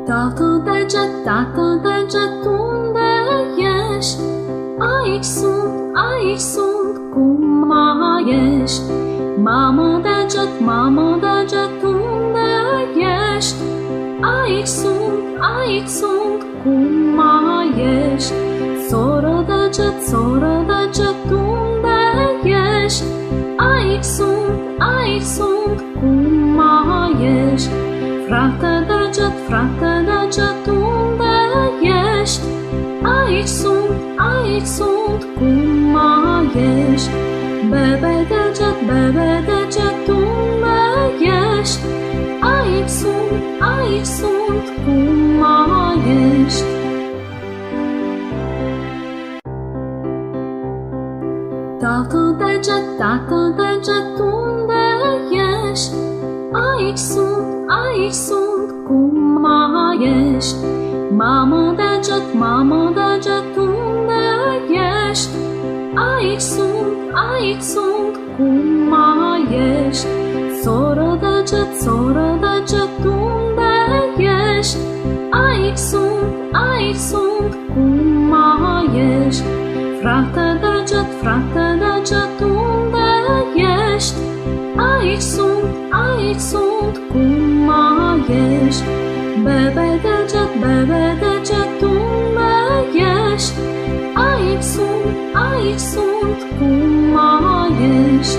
Tată deget, unde ești? Aici sunt, cum mai ești? Mamă deget, unde ești? Aici sunt, cum mai ești? Soră deget, unde ești? Aici sunt, cum mai ești? Frate deget, unde ești? Aici sunt, cum mai ești? Bebe deget, unde ești? Aici sunt, cum mai ești? Tată deget, unde ești? Aici sunt, cum mai ești? Mamă deget, unde ești? Aici sunt, cum mai ești? Soră deget, unde ești? Aici sunt, cum mai ești? Frate deget, unde ești? Aici sunt, cum mai ești? Bebe deget, unde ești? Aici sunt, cum mai ești?